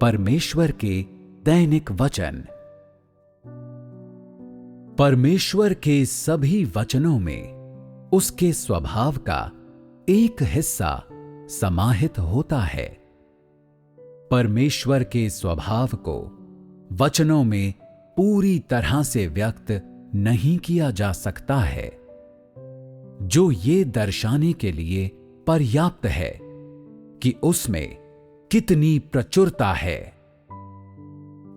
परमेश्वर के दैनिक वचन। परमेश्वर के सभी वचनों में उसके स्वभाव का एक हिस्सा समाहित होता है। परमेश्वर के स्वभाव को वचनों में पूरी तरह से व्यक्त नहीं किया जा सकता है, जो ये दर्शाने के लिए पर्याप्त है कि उसमें कितनी प्रचुरता है।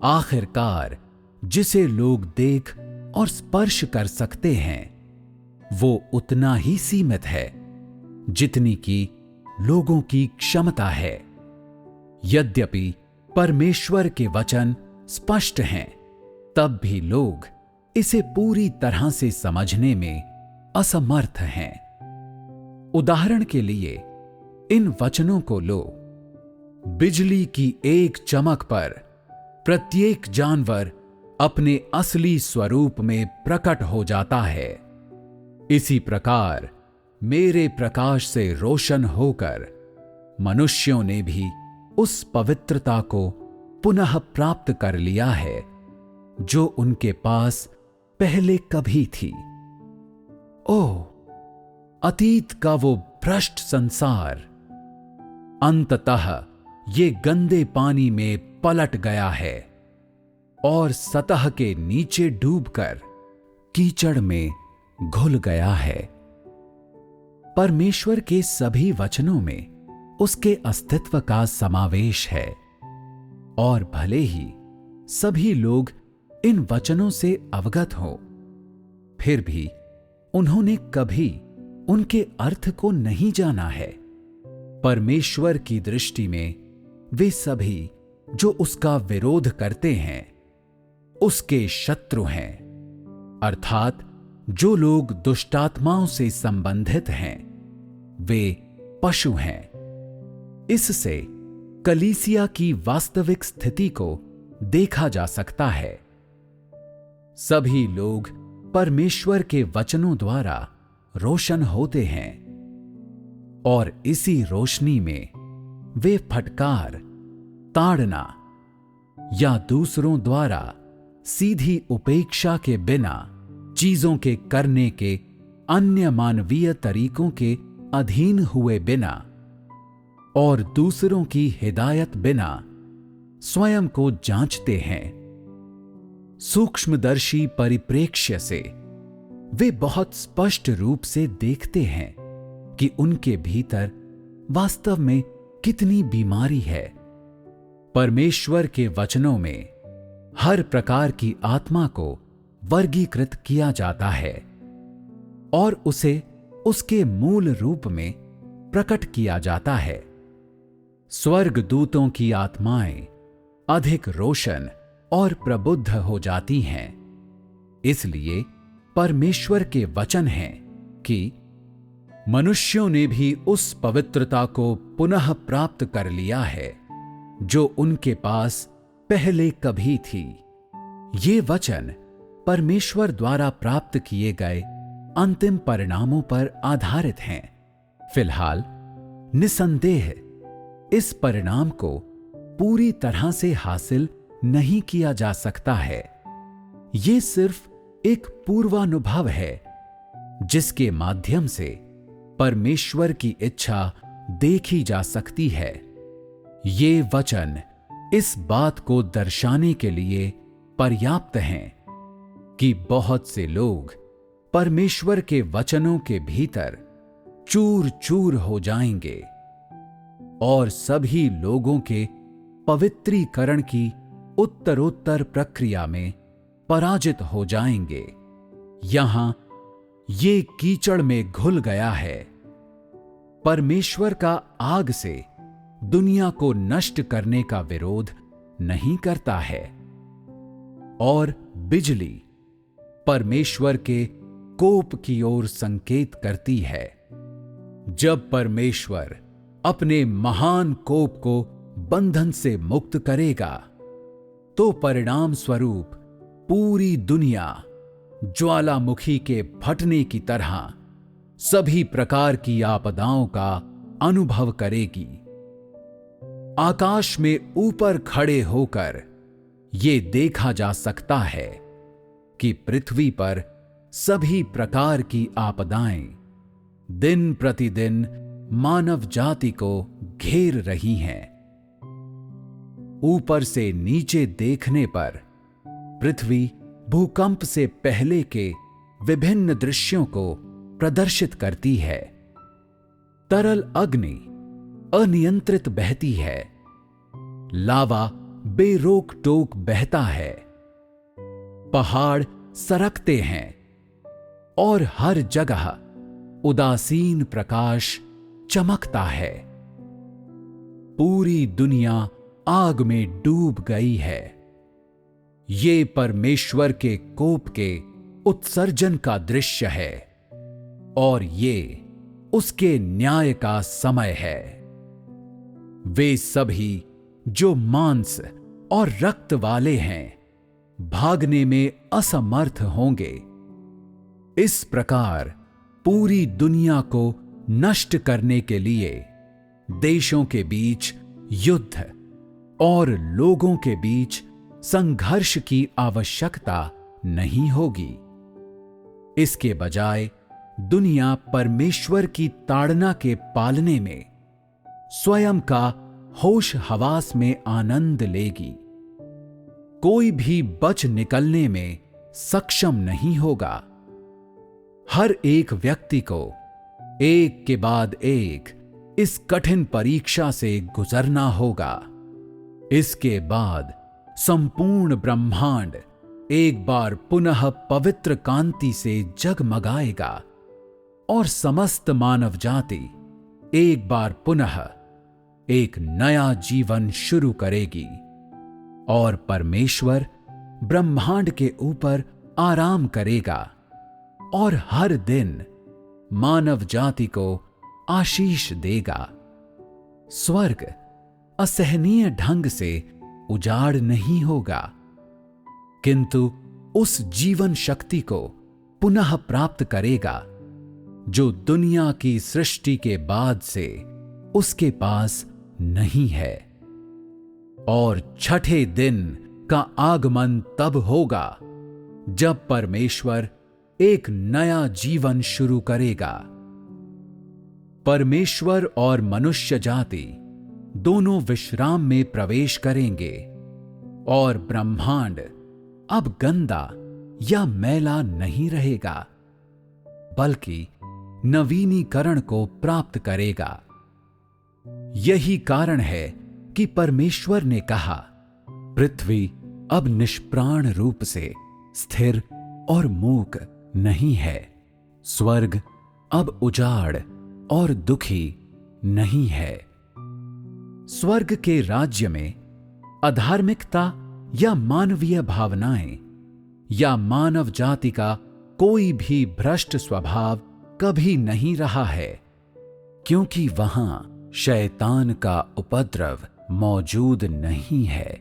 आखिरकार जिसे लोग देख और स्पर्श कर सकते हैं, वो उतना ही सीमित है जितनी कि लोगों की क्षमता है। यद्यपि परमेश्वर के वचन स्पष्ट हैं, तब भी लोग इसे पूरी तरह से समझने में असमर्थ हैं। उदाहरण के लिए इन वचनों को लो। बिजली की एक चमक पर प्रत्येक जानवर अपने असली स्वरूप में प्रकट हो जाता है। इसी प्रकार मेरे प्रकाश से रोशन होकर मनुष्यों ने भी उस पवित्रता को पुनः प्राप्त कर लिया है जो उनके पास पहले कभी थी। ओह, अतीत का वो भ्रष्ट संसार अंततः ये गंदे पानी में पलट गया है और सतह के नीचे डूबकर कीचड़ में घुल गया है। परमेश्वर के सभी वचनों में उसके अस्तित्व का समावेश है, और भले ही सभी लोग इन वचनों से अवगत हों, फिर भी उन्होंने कभी उनके अर्थ को नहीं जाना है। परमेश्वर की दृष्टि में वे सभी जो उसका विरोध करते हैं उसके शत्रु हैं, अर्थात जो लोग दुष्टात्माओं से संबंधित हैं वे पशु हैं। इससे कलीसिया की वास्तविक स्थिति को देखा जा सकता है। सभी लोग परमेश्वर के वचनों द्वारा रोशन होते हैं, और इसी रोशनी में वे फटकार, ताड़ना या दूसरों द्वारा सीधी उपेक्षा के बिना चीजों के करने के अन्य मानवीय तरीकों के अधीन हुए बिना और दूसरों की हिदायत बिना स्वयं को जांचते हैं। सूक्ष्मदर्शी परिप्रेक्ष्य से वे बहुत स्पष्ट रूप से देखते हैं कि उनके भीतर वास्तव में कितनी बीमारी है। परमेश्वर के वचनों में हर प्रकार की आत्मा को वर्गीकृत किया जाता है और उसे उसके मूल रूप में प्रकट किया जाता है। स्वर्गदूतों की आत्माएं अधिक रोशन और प्रबुद्ध हो जाती हैं। इसलिए परमेश्वर के वचन हैं कि मनुष्यों ने भी उस पवित्रता को पुनः प्राप्त कर लिया है जो उनके पास पहले कभी थी। ये वचन परमेश्वर द्वारा प्राप्त किए गए अंतिम परिणामों पर आधारित हैं। फिलहाल निसंदेह इस परिणाम को पूरी तरह से हासिल नहीं किया जा सकता है। ये सिर्फ एक पूर्वानुभव है जिसके माध्यम से परमेश्वर की इच्छा देखी जा सकती है। ये वचन इस बात को दर्शाने के लिए पर्याप्त हैं कि बहुत से लोग परमेश्वर के वचनों के भीतर चूर चूर हो जाएंगे और सभी लोगों के पवित्रीकरण की उत्तरोत्तर प्रक्रिया में पराजित हो जाएंगे। यहां ये कीचड़ में घुल गया है। परमेश्वर का आग से दुनिया को नष्ट करने का विरोध नहीं करता है, और बिजली परमेश्वर के कोप की ओर संकेत करती है। जब परमेश्वर अपने महान कोप को बंधन से मुक्त करेगा, तो परिणाम स्वरूप पूरी दुनिया ज्वालामुखी के फटने की तरह सभी प्रकार की आपदाओं का अनुभव करेगी। आकाश में ऊपर खड़े होकर ये देखा जा सकता है कि पृथ्वी पर सभी प्रकार की आपदाएं दिन प्रतिदिन मानव जाति को घेर रही हैं। ऊपर से नीचे देखने पर पृथ्वी भूकंप से पहले के विभिन्न दृश्यों को प्रदर्शित करती है। तरल अग्नि अनियंत्रित बहती है, लावा बेरोक टोक बहता है, पहाड़ सरकते हैं और हर जगह उदासीन प्रकाश चमकता है। पूरी दुनिया आग में डूब गई है। ये परमेश्वर के कोप के उत्सर्जन का दृश्य है और ये उसके न्याय का समय है। वे सभी जो मांस और रक्त वाले हैं भागने में असमर्थ होंगे। इस प्रकार पूरी दुनिया को नष्ट करने के लिए देशों के बीच युद्ध और लोगों के बीच संघर्ष की आवश्यकता नहीं होगी। इसके बजाय दुनिया परमेश्वर की ताड़ना के पालने में स्वयं का होश हवास में आनंद लेगी। कोई भी बच निकलने में सक्षम नहीं होगा। हर एक व्यक्ति को एक के बाद एक इस कठिन परीक्षा से गुजरना होगा। इसके बाद संपूर्ण ब्रह्मांड एक बार पुनः पवित्र कांति से जगमगाएगा और समस्त मानव जाति एक बार पुनः एक नया जीवन शुरू करेगी और परमेश्वर ब्रह्मांड के ऊपर आराम करेगा और हर दिन मानव जाति को आशीष देगा। स्वर्ग असहनीय ढंग से उजाड़ नहीं होगा, किंतु उस जीवन शक्ति को पुनः प्राप्त करेगा जो दुनिया की सृष्टि के बाद से उसके पास नहीं है। और छठे दिन का आगमन तब होगा जब परमेश्वर एक नया जीवन शुरू करेगा। परमेश्वर और मनुष्य जाति दोनों विश्राम में प्रवेश करेंगे और ब्रह्मांड अब गंदा या मैला नहीं रहेगा, बल्कि नवीनीकरण को प्राप्त करेगा। यही कारण है कि परमेश्वर ने कहा, पृथ्वी अब निष्प्राण रूप से स्थिर और मूक नहीं है। स्वर्ग अब उजाड़ और दुखी नहीं है। स्वर्ग के राज्य में अधार्मिकता या मानवीय भावनाएं या मानव जाति का कोई भी भ्रष्ट स्वभाव कभी नहीं रहा है, क्योंकि वहां शैतान का उपद्रव मौजूद नहीं है।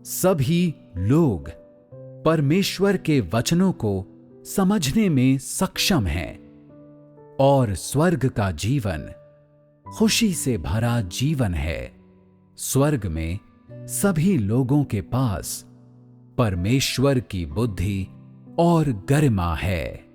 सभी लोग परमेश्वर के वचनों को समझने में सक्षम हैं और स्वर्ग का जीवन खुशी से भरा जीवन है। स्वर्ग में सभी लोगों के पास परमेश्वर की बुद्धि और गरिमा है।